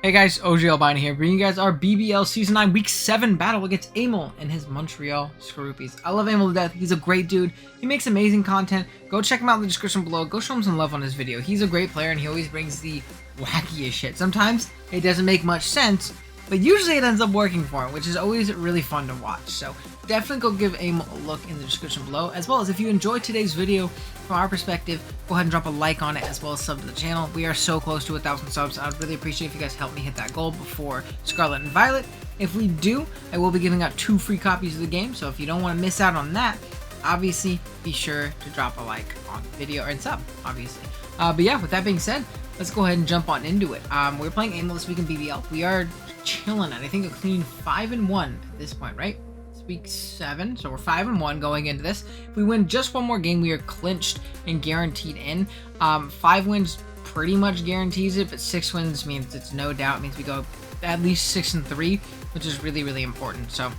Hey guys, OGalbina here, bringing you guys our BBL Season 9 Week 7 battle against Amel and his Montreal Scroopies. I love Amel to death. He's a great dude. He makes amazing content. Go check him out in the description below. Go show him some love on his video. He's a great player and he always brings the wackiest shit. Sometimes it doesn't make much sense, but usually it ends up working for him, which is always really fun to watch. So definitely go give Amel a look in the description below, as well as if you enjoyed today's video from our perspective, go ahead and drop a like on it, as well as sub to the channel. We are so close to 1,000 subs. I would really appreciate if you guys help me hit that goal before Scarlet and Violet. If we do, I will be giving out 2 free copies of the game, so if you don't want to miss out on that, obviously be sure to drop a like on the video and sub, obviously. But yeah, with that being said, let's go ahead and jump on into it. We're playing Amel this week in BBL. We are chilling at, I think, a clean 5-1 at this point, right? It's week 7, so we're 5-1 going into this. If we win just one more game, we are clinched and guaranteed in. 5 wins pretty much guarantees it, but 6 wins means it's no doubt. It means we go at least 6-3, which is really, really important. So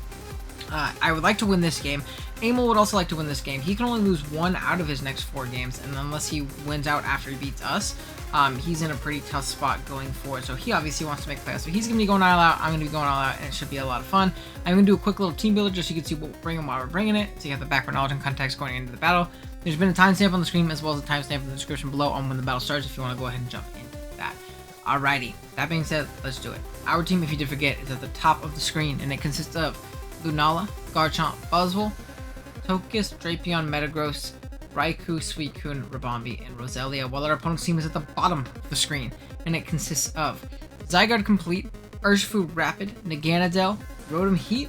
I would like to win this game. Amel would also like to win this game. He can only lose 1 out of his next 4 games, and unless he wins out after he beats us, he's in a pretty tough spot going forward. So he obviously wants to make playoffs. So he's going to be going all out. I'm going to be going all out, and it should be a lot of fun. I'm going to do a quick little team builder just so you can see what we're bringing while we're bringing it, so you have the background knowledge and context going into the battle. There's been a timestamp on the screen, as well as a timestamp in the description below on when the battle starts if you want to go ahead and jump into that. Alrighty, that being said, let's do it. Our team, if you did forget, is at the top of the screen, and it consists of Lunala, Garchomp, Buzzwole, Togekiss, Drapion, Metagross, Raikou, Suicune, Ribombee, and Roselia, while our opponent's team is at the bottom of the screen, and it consists of Zygarde Complete, Urshifu Rapid, Naganadel, Rotom Heat,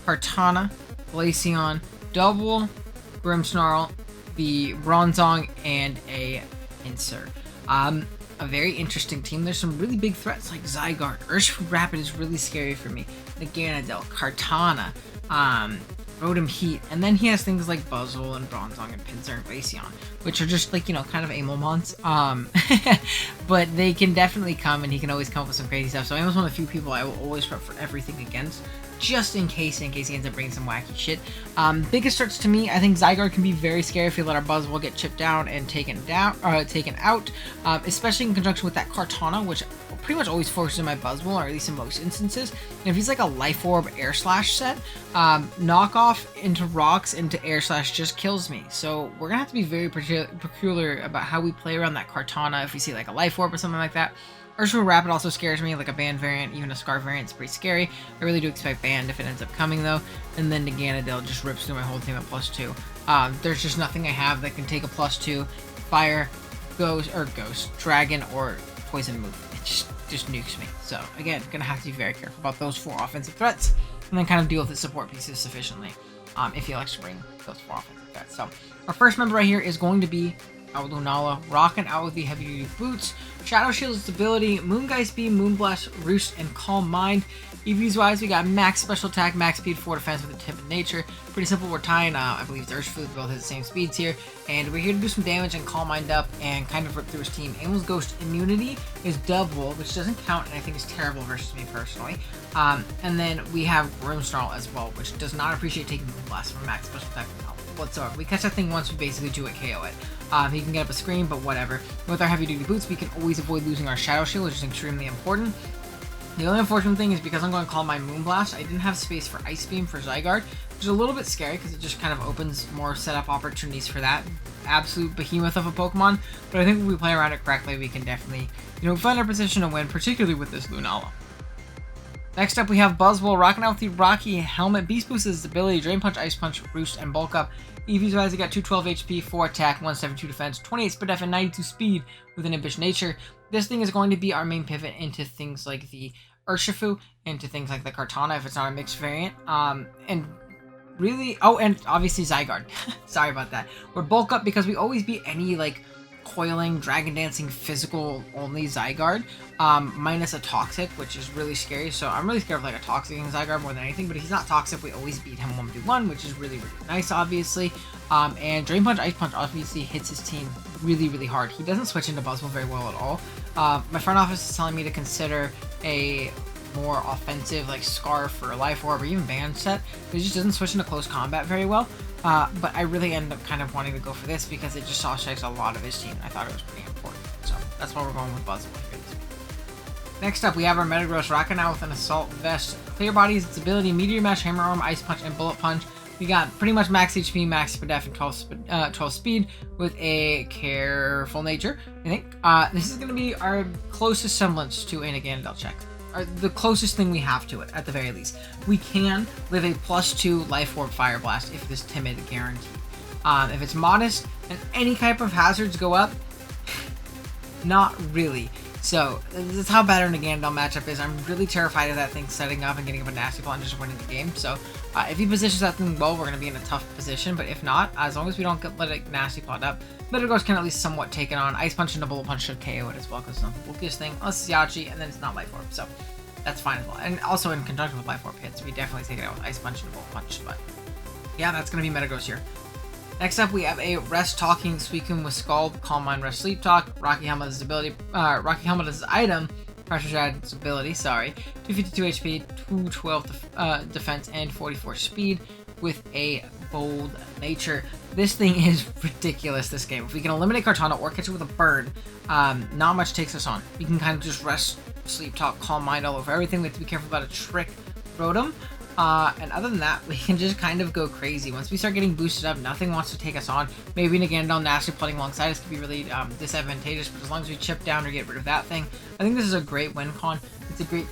Kartana, Glaceon, Double, Grimmsnarl, the Bronzong, and a Pinsir. A very interesting team. There's some really big threats like Zygarde. Urshifu Rapid is really scary for me. Naganadel, Kartana, Rotom Heat, and then he has things like Buzzwole and Bronzong and Pinsir and Glaceon, which are just like, you know, kind of Amel-mons. But they can definitely come, and he can always come up with some crazy stuff. So Amel's one of the few people I will always prep for everything against, just in case he ends up bringing some wacky shit. Biggest threats to me, I think Zygarde can be very scary if we let our Buzzwole get chipped down and taken out, especially in conjunction with that Kartana, which pretty much always focuses on my Buzzwole, or at least in most instances. And if he's like a Life Orb Air Slash set, knockoff into rocks into Air Slash just kills me. So we're gonna have to be very peculiar about how we play around that Kartana if we see like a Life Orb or something like that. Urshifu Rapid also scares me, like a Band variant, even a Scarf variant is pretty scary. I really do expect Band if it ends up coming though. And then Naganadel just rips through my whole team at +2. There's just nothing I have that can take a +2 Fire, Ghost, Dragon, or Poison move. It just nukes me. So again, gonna have to be very careful about those 4 offensive threats, and then kind of deal with the support pieces sufficiently if he likes to bring those 4 offensive threats. So our first member right here is going to be Lunala, rocking out with the heavy duty boots, Shadow Shield stability, Moongeist Beam, Moonblast, Roost, and Calm Mind. EVs wise, we got max special attack, max speed, 4 defense with a tip in nature. Pretty simple. We're tying, I believe it's Urshifu, both have the same speeds here, and we're here to do some damage and Calm Mind up and kind of rip through his team. Amel's Ghost immunity is Double, which doesn't count, and I think is terrible versus me personally. And then we have Grimmsnarl as well, which does not appreciate taking Moonblast from max special attack whatsoever. We catch that thing once, we basically do it, KO it. He can get up a screen, but whatever. With our heavy duty boots, we can always avoid losing our Shadow Shield, which is extremely important. The only unfortunate thing is because I'm going to call my Moonblast, I didn't have space for Ice Beam for Zygarde, which is a little bit scary because it just kind of opens more setup opportunities for that absolute behemoth of a Pokemon. But I think if we play around it correctly, we can definitely, you know, find our position to win, particularly with this Lunala. Next up, we have Buzzwole rocking out with the Rocky Helmet. Beast Boost is his ability, Drain Punch, Ice Punch, Roost, and Bulk Up. EVs wise, he got 212 HP, 4 attack, 172 defense, 28 speed def, and 92 speed with an impish nature. This thing is going to be our main pivot into things like the Urshifu, into things like the Kartana if it's not a mixed variant. And really, oh, and obviously Zygarde. Sorry about that. We're Bulk Up because we always beat any like coiling, dragon dancing, physical only Zygarde, minus a toxic, which is really scary. So I'm really scared of like a toxic in Zygarde more than anything, but if he's not toxic, we always beat him 1v1, which is really, really nice, obviously. And Drain Punch, Ice Punch obviously hits his team really, really hard. He doesn't switch into Buzzwole very well at all. My front office is telling me to consider a more offensive like Scarf or Life Orb or even Band set. It just doesn't switch into close combat very well. But I really ended up kind of wanting to go for this because it just saw strikes a lot of his team, and I thought it was pretty important. So that's why we're going with Buzzwole here this week. Next up, we have our Metagross rocking out with an Assault Vest. Clear bodies, its ability, Meteor Mesh, Hammer Arm, Ice Punch, and Bullet Punch. We got pretty much max HP, max def, and 12 speed with a careful nature, I think. This is going to be our closest semblance to an Ganondorf check. The closest thing we have to it, at the very least. We can live a +2 Life Orb Fire Blast if it is timid, guaranteed. If it's modest and any type of hazards go up, not really. So, that's how bad an Ganondorf matchup is. I'm really terrified of that thing setting up and getting up a nasty plot and just winning the game. So, if he positions that thing well, we're going to be in a tough position. But if not, as long as we don't let it nasty plot up, Metagross can at least somewhat take it on. Ice Punch and a Bullet Punch should KO it as well, because it's not the bulkiest thing, unless it's Yachi, and then it's not Life Orb. So, that's fine as well. And also in conjunction with Life Orb hits, we definitely take it out with Ice Punch and a Bullet Punch. But, yeah, that's going to be Metagross here. Next up, we have a Rest Talking Suicune with Scald, Calm Mind, Rest Sleep Talk. Rocky Helmet is ability. Rocky Helmet is item. Pressure Shad is ability. Sorry, 252 HP, 212 defense, and 44 speed with a bold nature. This thing is ridiculous. This game. If we can eliminate Kartana or catch it with a bird, not much takes us on. We can kind of just Rest, Sleep Talk, Calm Mind all over everything. We have to be careful about a Trick Rotom. And other than that, we can just kind of go crazy. Once we start getting boosted up, nothing wants to take us on. Maybe an Ganondorf naturally putting alongside us could be really disadvantageous, but as long as we chip down or get rid of that thing, I think this is a great win con. It's a great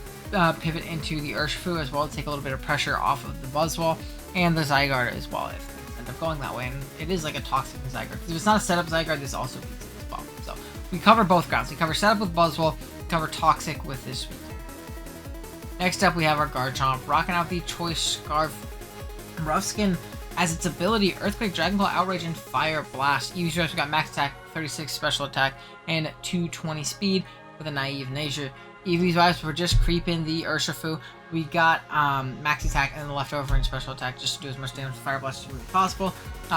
pivot into the Urshifu as well to take a little bit of pressure off of the Buzzwole and the Zygarde as well if things end up going that way. And it is like a toxic Zygarde. If it's not a setup Zygarde, this also beats it as well. So we cover both grounds. We cover setup with Buzzwole, we cover toxic with this Suicune. Next up, we have our Garchomp, rocking out the Choice Scarf. Rough Skin as its ability, Earthquake, Dragon Claw, Outrage, and Fire Blast. Eevee's Rush got max attack, 36 special attack, and 220 speed with a Naive nature. Eevee's vibes were just creeping the Urshifu. We got max attack and the leftover in special attack just to do as much damage with Fire Blast as humanly possible.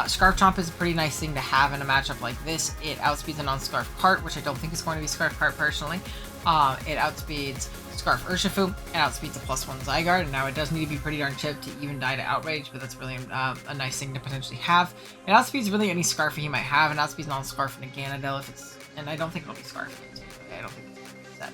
Scarf Chomp is a pretty nice thing to have in a matchup like this. It outspeeds a non-Scarf Cart, which I don't think is going to be Scarf Cart personally. It outspeeds Scarf Urshifu, it outspeeds a +1 Zygarde, and now it does need to be pretty darn chipped to even die to Outrage, but that's really a nice thing to potentially have. It outspeeds really any Scarf he might have, and outspeeds non-Scarf and a Ganondorf if it's, and I don't think it'll be Scarf. I don't think it's that.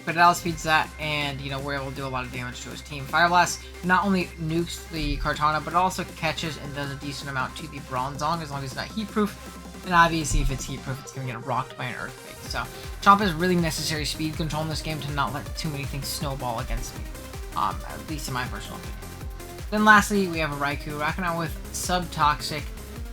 But it outspeeds that, and you know, we're able to do a lot of damage to his team. Fire Blast not only nukes the Kartana, but it also catches and does a decent amount to the Bronzong as long as it's not heat proof. And obviously, if it's heat proof, it's going to get rocked by an Earthquake. So, Chomp is really necessary speed control in this game to not let too many things snowball against me. At least in my personal opinion. Then lastly, we have a Raikou rocking out with Subtoxic,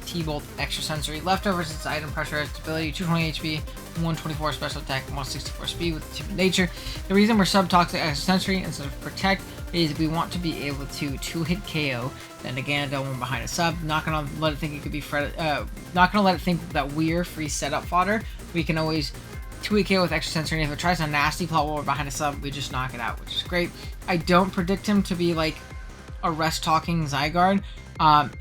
T-Bolt, Extra Sensory. Leftovers, its item pressure, its ability, 220 HP, 124 special attack, 164 speed with timid nature. The reason we're Subtoxic Extra Sensory instead of Protect is we want to be able to 2-hit KO then again one behind a sub. Not gonna let it think it could be not gonna let it think that we're free setup fodder. We can always 2-hit KO with Extra Sensory, and if it tries a nasty plot while we're behind a sub, we just knock it out, which is great. I don't predict him to be like a Rest Talking Zygarde.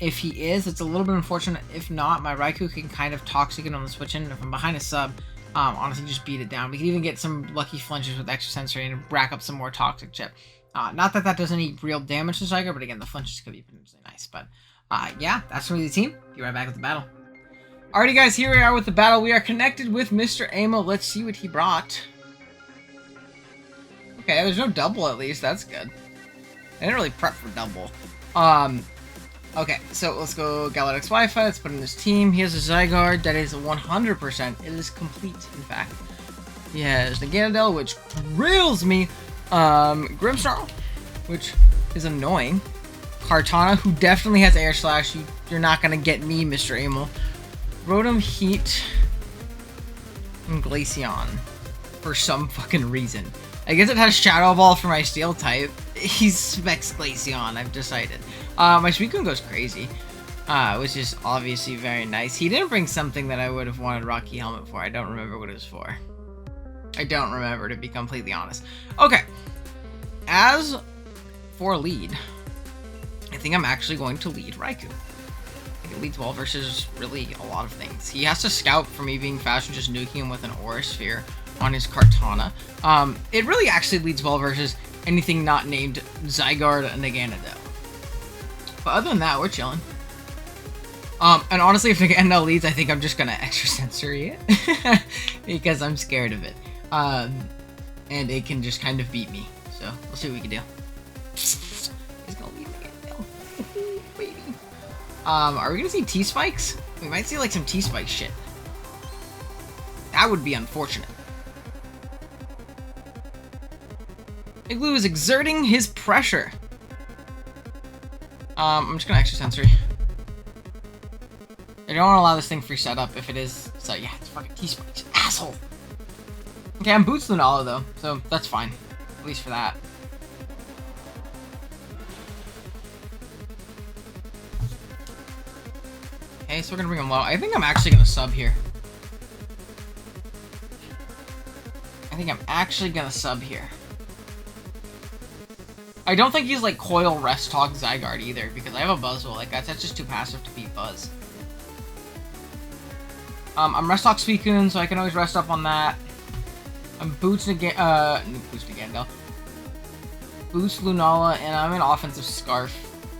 If he is, it's a little bit unfortunate. If not, my Raikou can kind of Toxic it on the switch in. If I'm behind a sub, honestly just beat it down. We can even get some lucky flinches with Extra Sensory and rack up some more Toxic chip. Not that that does any real damage to Zygarde, but again, the flinches could be potentially nice. But yeah, that's really the team. Be right back with the battle. Alrighty guys, here we are with the battle. We are connected with Mr. Amo. Let's see what he brought. Okay, there's no double at least. That's good. I didn't really prep for double. Okay, so let's go Galactic's Wi-Fi. Let's put in this team. He has a Zygarde that is 100%. It is complete, in fact. He has the Ganondorf, which drills me. Grimmsnarl, which is annoying. Kartana, who definitely has Air Slash. You're not gonna get me, Mr. Amo. Rotom, Heat, and Glaceon for some fucking reason. I guess it has Shadow Ball for my Steel type. He specs Glaceon, I've decided. My Suicune goes crazy, which is obviously very nice. He didn't bring something that I would have wanted Rocky Helmet for. I don't remember what it was for. I don't remember, to be completely honest. Okay. As for lead, I think I'm actually going to lead Raikou. I think it leads well versus really a lot of things. He has to scout for me being fast and just nuking him with an Aura Sphere on his Kartana. It really actually leads well versus anything not named Zygarde and Ganondorf. But other than that, we're chilling. And honestly, if Ganondorf leads, I think I'm just gonna Extra Sensory it. Because I'm scared of it. and it can just kind of beat me. So we'll see what we can do. It's gonna leave me again. Baby. Are we gonna see T-spikes? We might see like some T-spike shit. That would be unfortunate. Igloo is exerting his pressure. I'm just gonna extra sensory. I don't want to allow this thing free setup if it is. So yeah, it's fucking T-spikes, asshole. Okay, I'm Boots Lunala though, so that's fine. At least for that. Okay, so we're gonna bring him low. I think I'm actually gonna sub here. I don't think he's like Coil Rest Talk Zygarde either, because I have a Buzzwole. Like that's just too passive to beat Buzz. I'm Rest Talk Suicune, so I can always rest up on that. I'm Boots Nagando. Boots Lunala, and I'm an Offensive Scarf.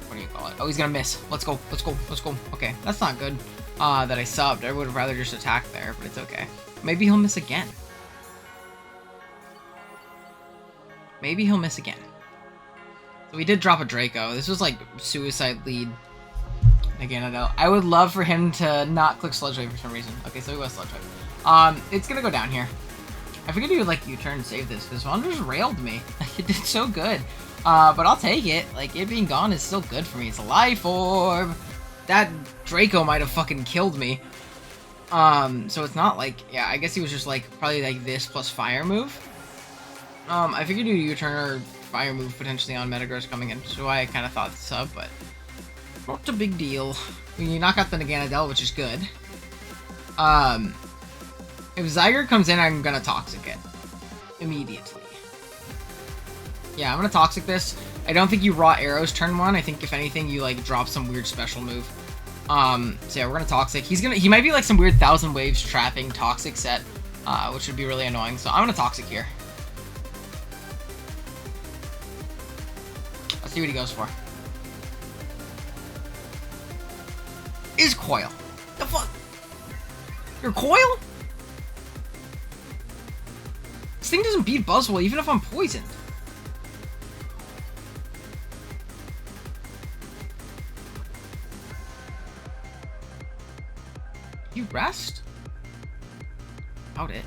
What do you call it? Oh, he's gonna miss. Let's go. Let's go. Let's go. Okay, that's not good. That I subbed. I would have rather just attacked there, but it's okay. Maybe he'll miss again. Maybe he'll miss again. So we did drop a Draco. This was like suicide lead. Again, I know. I would love for him to not click Sludge Wave for some reason. Okay, so he was Sludge Wave. It's gonna go down here. I figured he would like U-turn and save this. This one just railed me. It did so good. But I'll take it. Like, it being gone is still good for me. It's a Life Orb. That Draco might have fucking killed me. So it's not like, yeah, I guess he was just like, probably like this plus Fire move. I figured you U-turn or Fire move potentially on Metagross coming in, so I kind of thought sub, but not a big deal. I mean, you knock out the Naganadel, which is good. If Zygarde comes in, I'm gonna Toxic it. Immediately. Yeah, I'm gonna Toxic this. I don't think you Raw Arrows turn 1. I think, if anything, you, like, drop some weird special move. So yeah, we're gonna Toxic. He might be, like, some weird 1000 Waves trapping Toxic set, which would be really annoying. So I'm gonna Toxic here. Let's see what he goes for. Is Coil. The fuck? You're Coil? This thing doesn't beat Buzzwole even if I'm poisoned. You rest? Doubt it.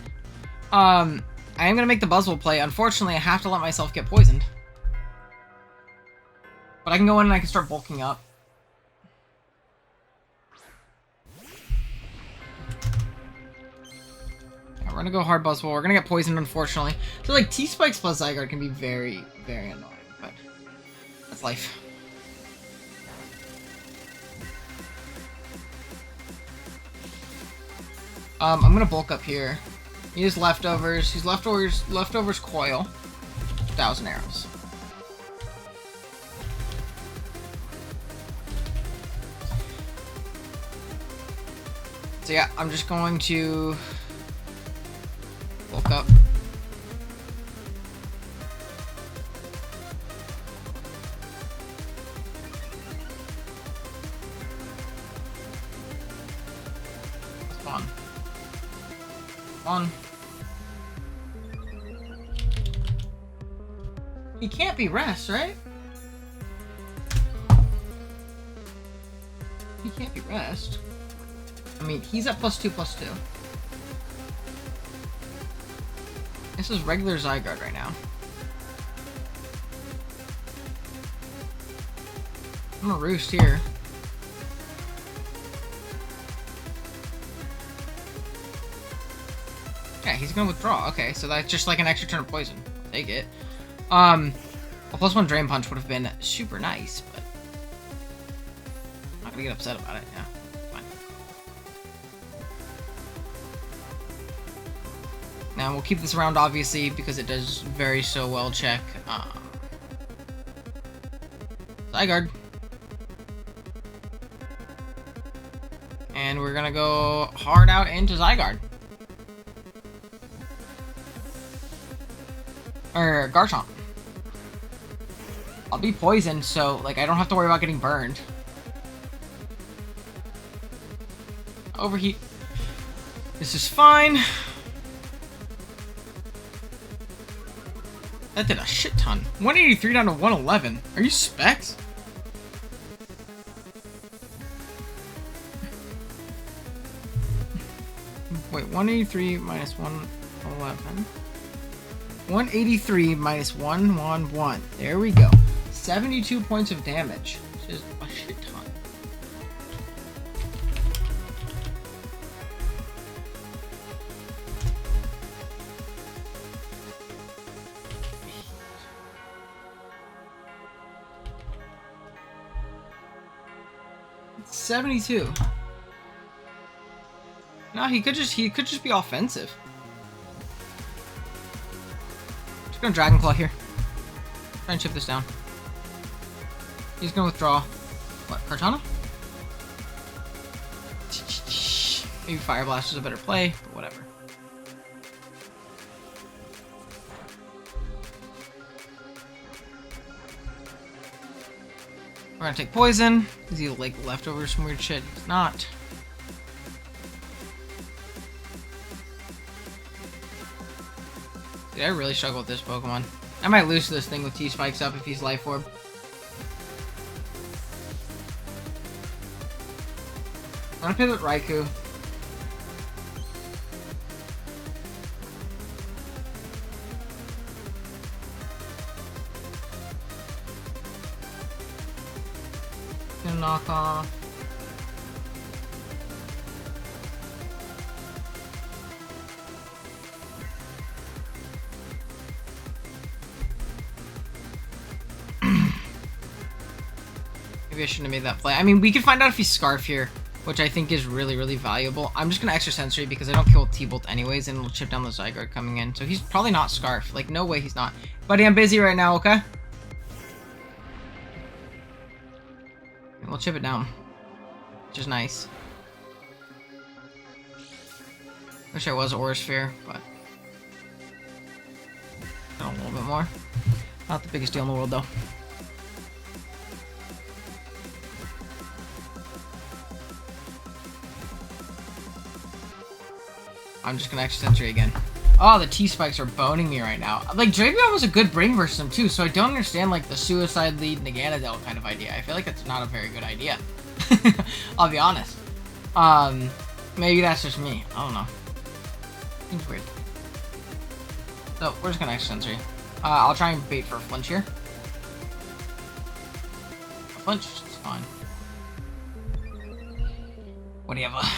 I am gonna make the Buzzwole play. Unfortunately, I have to let myself get poisoned. But I can go in and I can start bulking up. We're gonna go hard Buzzwole. We're gonna get poisoned, unfortunately. So, like, T-Spikes plus Zygarde can be very, very annoying, but that's life. I'm gonna bulk up here. He has leftovers. He's leftovers Coil. 1000 arrows. So yeah, I'm just going to bulk up. Spawn. Spawn. He can't be rest, right? He can't be rest. I mean, he's at +2/+2. This is regular Zygarde right now. I'm gonna roost here. Yeah, he's gonna withdraw. Okay, so that's just like an extra turn of poison. Take it. A +1 Drain Punch would have been super nice, but I'm not gonna get upset about it. Yeah, fine. Now we'll keep this around, obviously, because it does very so well check Zygarde. And we're gonna go hard out into Zygarde. Or Garchomp. I'll be poisoned, so like I don't have to worry about getting burned. Overheat. This is fine. That did a shit ton. 183 down to 111. Are you specs? Wait, 183 minus 111. 183 minus 111. There we go. 72 points of damage. Which is a shit ton. It's 72. No, he could just be offensive. Just gonna Dragon Claw here. Try and chip this down. He's gonna withdraw. What, Kartana? Maybe Fire Blast is a better play, but whatever. We're gonna take poison. Is he like leftover some weird shit? He's not. Dude, I really struggle with this Pokemon. I might lose to this thing with T-Spikes up if he's Life Orb. I'm gonna pivot Raikou. Gonna knock off. Maybe I shouldn't have made that play. I mean, we can find out if he's Scarf here, which I think is really, really valuable. I'm just going to Extra Sensory because I don't kill with T-Bolt anyways, and it'll chip down the Zygarde coming in. So he's probably not Scarf. Like, no way he's not. Buddy, I'm busy right now, okay? And we'll chip it down, which is nice. Wish I was Aura Sphere, but a little bit more. Not the biggest deal in the world, though. I'm just gonna Extra Sensory again. Oh, the T-Spikes are boning me right now. Like, Drapion was a good brain versus him too, so I don't understand, like, the Suicide Lead Naganadel kind of idea. I feel like that's not a very good idea. I'll be honest. Maybe that's just me. I don't know. Seems weird. So, we're just gonna Extra Sensory. I'll try and bait for a flinch here. A flinch is fine. What do you have?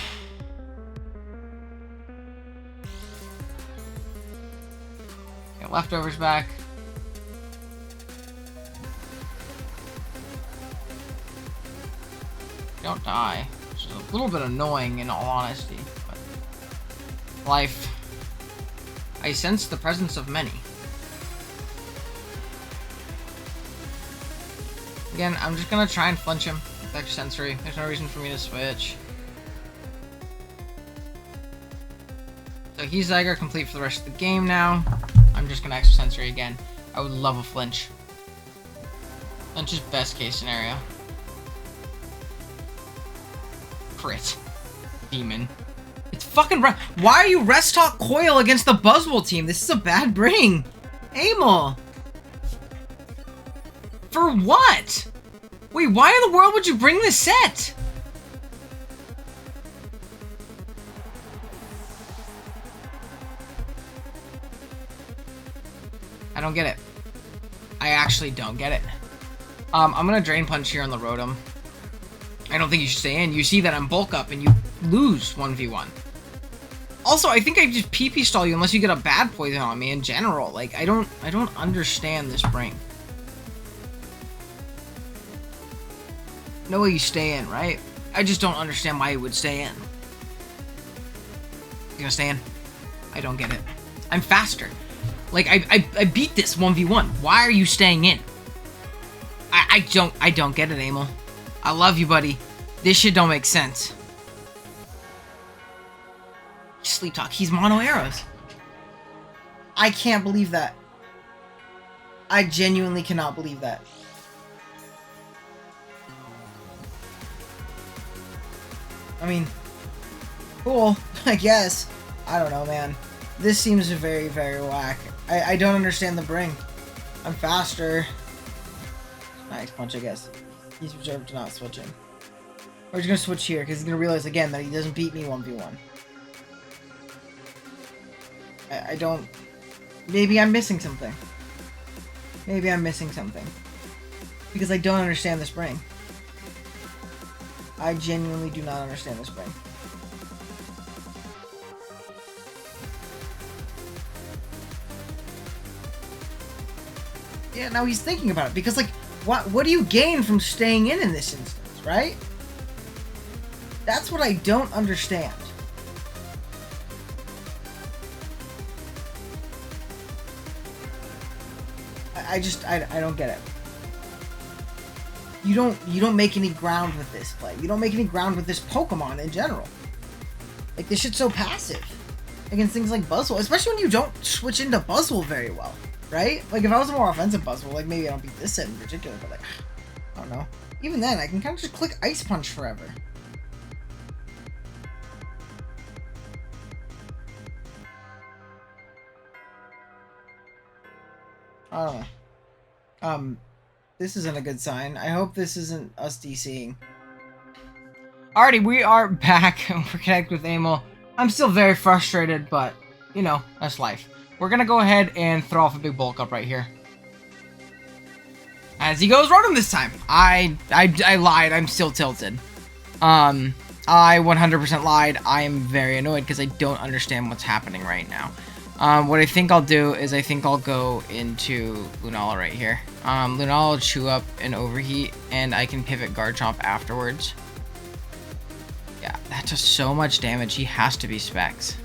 Leftovers back. Don't die, which is a little bit annoying in all honesty, but life. I sense the presence of many. Again, I'm just gonna try and flinch him with Extra Sensory. There's no reason for me to switch. So he's Zygarde complete for the rest of the game now. I'm just gonna Extra Sensory again. I would love a flinch. Flinch is best case scenario. Crit. Demon. It's fucking why are you Rest Talk Coil against the Buzzwole team? This is a bad bring. Amel. For what? Wait, why in the world would you bring this set? I don't get it. I actually don't get it. I'm gonna Drain Punch here on the Rotom. I don't think you should stay in. You see that I'm bulk up and you lose 1v1. Also, I think I just PP stall you unless you get a bad poison on me in general. Like, I don't understand this bring. No way you stay in, right? I just don't understand why you would stay in. You gonna stay in? I don't get it. I'm faster. Like, I beat this 1v1. Why are you staying in? I don't get it, Amel. I love you, buddy. This shit don't make sense. Sleep Talk. He's mono arrows. I can't believe that. I genuinely cannot believe that. I mean, cool, I guess. I don't know, man. This seems very, very whack. I don't understand the bring. I'm faster. Nice punch, I guess. He's reserved to not switching. Or he's gonna switch here because he's gonna realize again that he doesn't beat me 1v1. I don't. Maybe I'm missing something. Maybe I'm missing something. Because I don't understand the spring. I genuinely do not understand the spring. Yeah, now he's thinking about it. Because, like, what do you gain from staying in this instance, right? That's what I don't understand. I don't get it. You don't make any ground with this play. You don't make any ground with this Pokemon in general. Like, this shit's so passive against things like Buzzwole, especially when you don't switch into Buzzwole very well, right? Like, if I was a more offensive Buzzwole, like, maybe I don't beat this set in particular, but, like, I don't know. Even then, I can kind of just click Ice Punch forever. I don't know. This isn't a good sign. I hope this isn't us DCing. Alrighty, we are back. We're connected with Emil. I'm still very frustrated, but, you know, that's life. We're gonna go ahead and throw off a big bulk up right here. As he goes Rotom this time. I lied. I'm still tilted. I 100% lied. I am very annoyed because I don't understand what's happening right now. What I think I'll do is I think I'll go into Lunala right here. Lunala will chew up and overheat, and I can pivot Garchomp afterwards. Yeah, that does so much damage. He has to be Specs.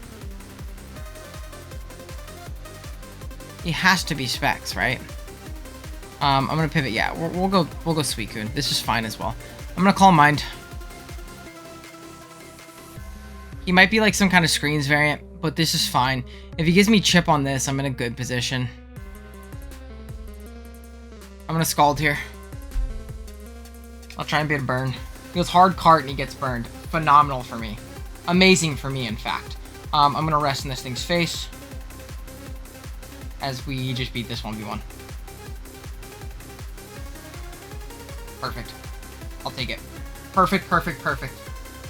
He has to be Specs, right? I'm gonna pivot. Yeah, we'll go Suicune. This is fine as well. I'm gonna Calm Mind. He might be like some kind of screens variant, but this is fine. If he gives me chip on this, I'm in a good position. I'm gonna Scald here. I'll try and beat a burn. He goes hard cart and he gets burned. Phenomenal for me. Amazing for me, in fact. I'm gonna rest in this thing's face as we just beat this 1v1. Perfect. I'll take it. Perfect, perfect, perfect.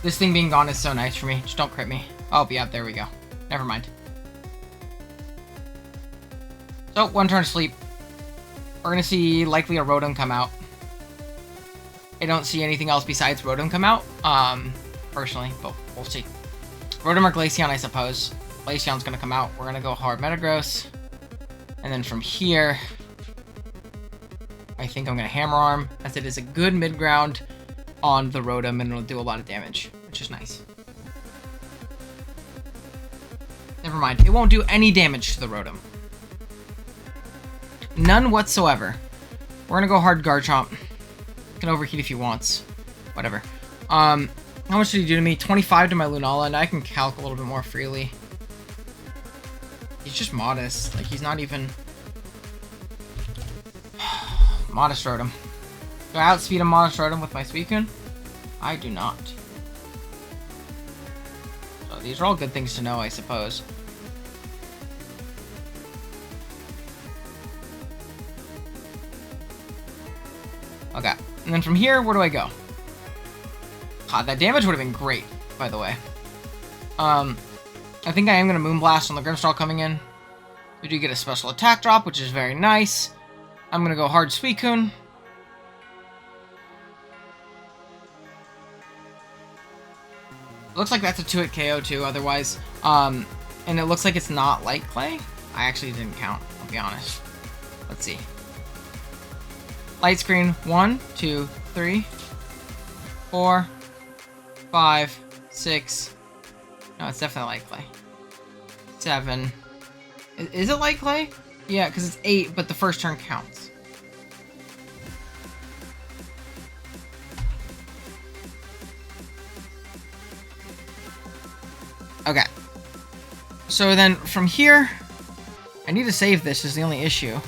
This thing being gone is so nice for me. Just don't crit me. Oh, yeah, there we go. Never mind. So, one turn sleep. We're gonna see likely a Rotom come out. I don't see anything else besides Rotom come out, personally, but we'll see. Rotom or Glaceon, I suppose. Glaceon's gonna come out. We're gonna go hard Metagross. And then from here, I think I'm gonna Hammer Arm, as it is a good mid-ground on the Rotom, and it'll do a lot of damage, which is nice. Never mind. It won't do any damage to the Rotom. None whatsoever. We're gonna go hard Garchomp. Can overheat if he wants. Whatever. How much did he do to me? 25 to my Lunala, and I can calc a little bit more freely. He's just modest. Like, he's not even... Modest Rotom. Do I outspeed a Modest Rotom with my Suicune? I do not. So these are all good things to know, I suppose. Okay. And then from here, where do I go? God, that damage would have been great, by the way. I think I am going to Moonblast on the Grimmsnarl coming in. We do get a special attack drop, which is very nice. I'm going to go hard Suicune. Looks like that's a 2-hit KO too, otherwise. And it looks like it's not Light Clay. I actually didn't count, I'll be honest. Let's see. Light Screen, 1, 2, 3, 4, 5, 6. No, it's definitely Light Clay. 7. Is it Light Clay? Yeah, because it's 8, but the first turn counts. Okay. So then from here, I need to save this is the only issue.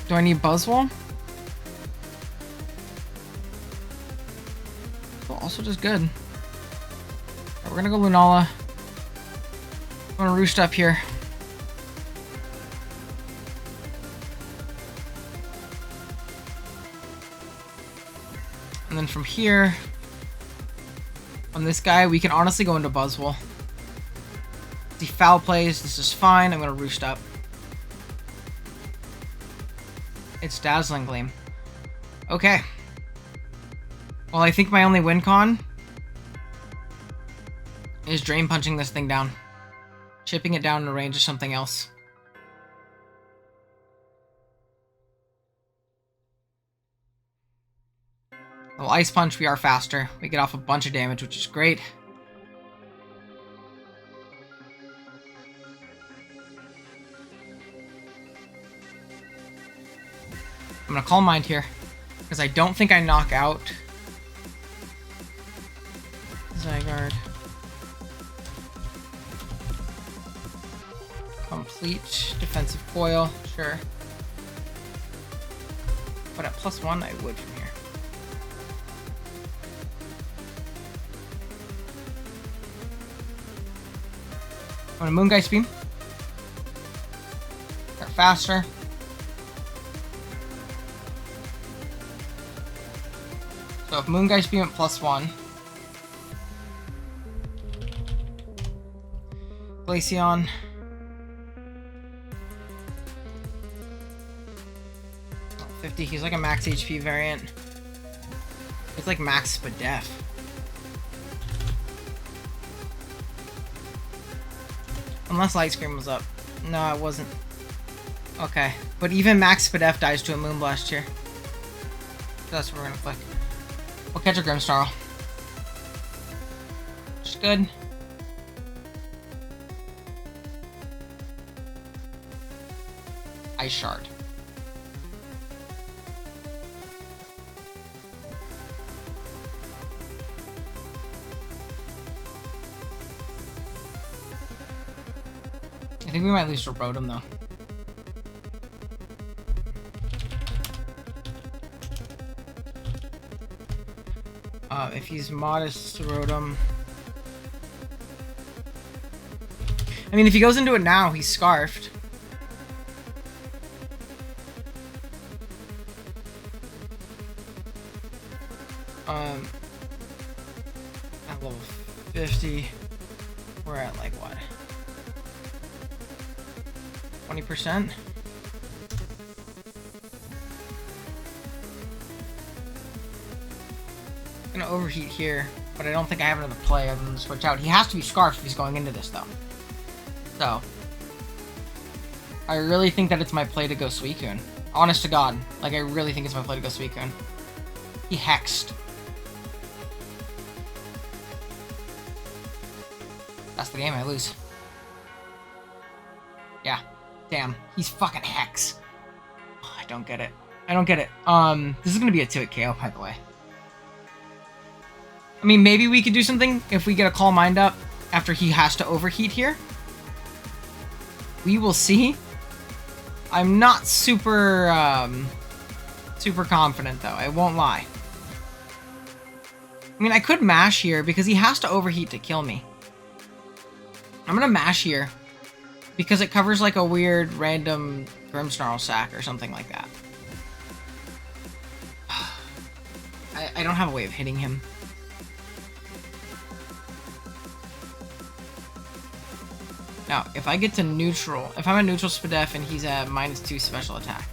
Do I need Buzzwole? Well, also just good. Right, we're gonna go Lunala. I'm gonna roost up here. And then from here, on this guy, we can honestly go into Buzzwole. If he foul plays, this is fine. I'm gonna roost up. It's Dazzling Gleam. Okay. Well, I think my only win con is Drain Punching this thing down. Chipping it down in range of something else. Well, Ice Punch, we are faster. We get off a bunch of damage, which is great. I'm gonna Calm Mind here, because I don't think I knock out Zygarde. Complete defensive coil, sure. But at +1, I would from here. I'm gonna Moongeist Beam. They're faster. So if Moongeist Beam at +1. Glaceon. Oh, 50, he's like a max HP variant. It's like max Spadef. Unless Light Scream was up. No, it wasn't. Okay. But even Max Spadef dies to a Moonblast here. So that's what we're gonna click. We'll catch a Grimmsnarl. Which is good. Ice Shard. I think we might lose to Rotom though. If he's modest to Rotom. I mean, if he goes into it now, he's Scarfed. At level 50, we're at like what? 20%? I'm gonna overheat here, but I don't think I have another play other than to switch out. He has to be Scarfed if he's going into this though. So, I really think that it's my play to go Suicune. Honest to God, like I really think it's my play to go Suicune. He hexed. That's the game, I lose. Yeah. Damn. He's fucking hex. Oh, I don't get it. I don't get it. This is gonna be a 2-hit KO, by the way. I mean, maybe we could do something if we get a Calm Mind up after he has to overheat here. We will see. I'm not super, super confident, though. I won't lie. I mean, I could mash here because he has to overheat to kill me. I'm gonna mash here because it covers like a weird random Grimmsnarl sack or something like that. I don't have a way of hitting him. Now, if I get to neutral, if I'm at neutral Spadef and he's at -2 special attack.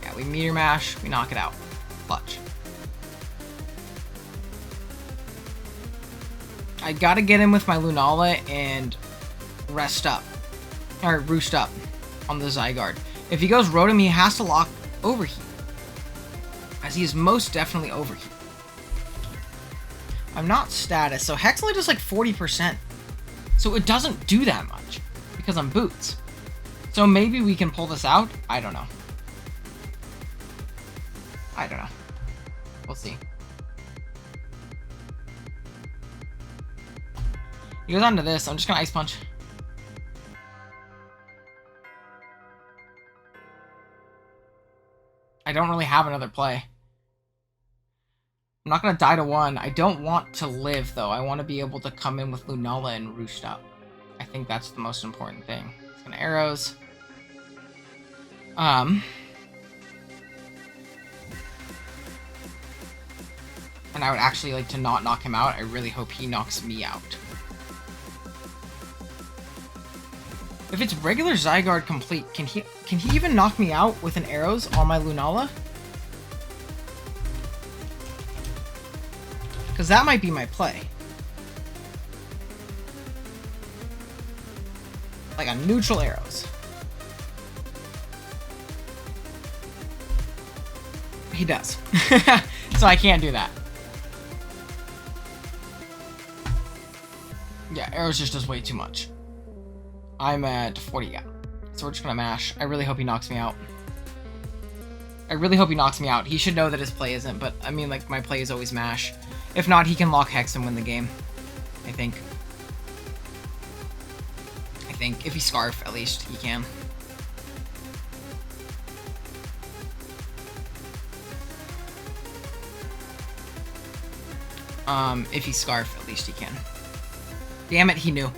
Yeah, we Meteor Mash, we knock it out. Clutch. I gotta get in with my Lunala and rest up. Or roost up on the Zygarde. If he goes Rotom, he has to lock Overheat. As he is most definitely Overheat. I'm not status, so Hex only does like 40%. So it doesn't do that much. Because I'm Boots. So maybe we can pull this out? I don't know. I don't know. We'll see. He goes on to this. I'm just gonna Ice Punch. I don't really have another play. I'm not gonna die to 1. I don't want to live, though. I want to be able to come in with Lunala and Roost up. I think that's the most important thing. It's gonna arrows. And I would actually like to not knock him out. I really hope he knocks me out. If it's regular Zygarde complete, can he even knock me out with an arrows on my Lunala? Because that might be my play. Like a neutral arrows. He does. So I can't do that. Yeah, arrows just does way too much. I'm at 40, yeah. So we're just gonna mash. I really hope he knocks me out. I really hope he knocks me out. He should know that his play isn't, but I mean, like, my play is always mash. If not, he can lock Hex and win the game. I think. If he Scarf, at least, he can. If he Scarf, at least he can. Damn it, he knew.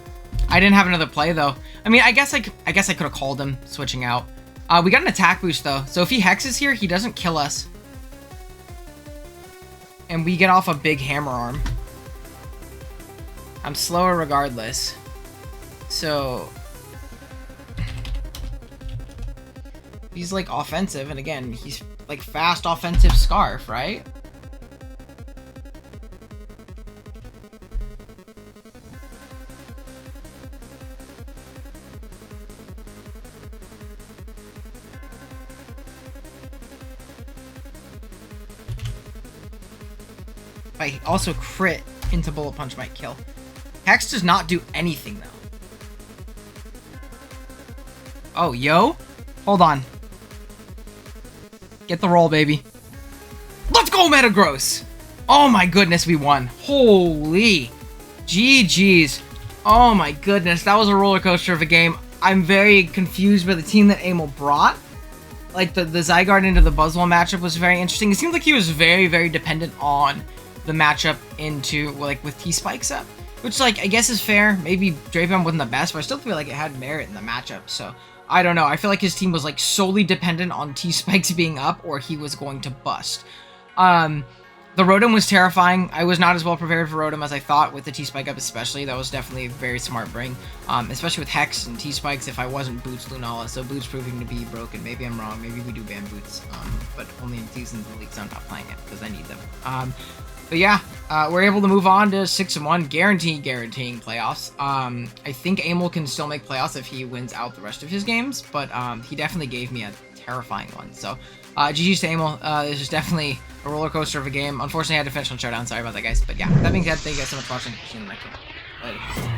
I didn't have another play, though. I mean, I guess I could have called him, switching out. We got an attack boost, though. So if he hexes here, he doesn't kill us. And we get off a big hammer arm. I'm slower regardless. So... he's, like, offensive. And again, he's, like, fast offensive Scarf, right? If I also crit into Bullet Punch, might kill. Hex does not do anything, though. Oh, yo? Hold on. Get the roll, baby. Let's go, Metagross! Oh my goodness, we won. Holy. GG's. Oh my goodness, that was a roller coaster of a game. I'm very confused by the team that Amel brought. Like, the Zygarde into the Buzzwole matchup was very interesting. It seemed like he was very, very dependent on the matchup into, like, with T-Spikes up. Which, like, I guess is fair. Maybe Drapion wasn't the best, but I still feel like it had merit in the matchup. So, I don't know. I feel like his team was, like, solely dependent on T-Spikes being up, or he was going to bust. The Rotom was terrifying. I was not as well prepared for Rotom as I thought with the T-Spike up especially. That was definitely a very smart bring. Especially with Hex and T-Spikes if I wasn't Boots Lunala. So Boots proving to be broken. Maybe I'm wrong. Maybe we do ban Boots. But only in seasons and leagues I'm not playing it because I need them. But yeah, we're able to move on to 6-1, guaranteeing playoffs. I think Amel can still make playoffs if he wins out the rest of his games, but he definitely gave me a terrifying one. So, GG's to Amel. This is definitely a roller coaster of a game. Unfortunately, I had to finish on Showdown. Sorry about that, guys. But yeah, that being said, thank you guys so much for watching. See you in the next one. Later.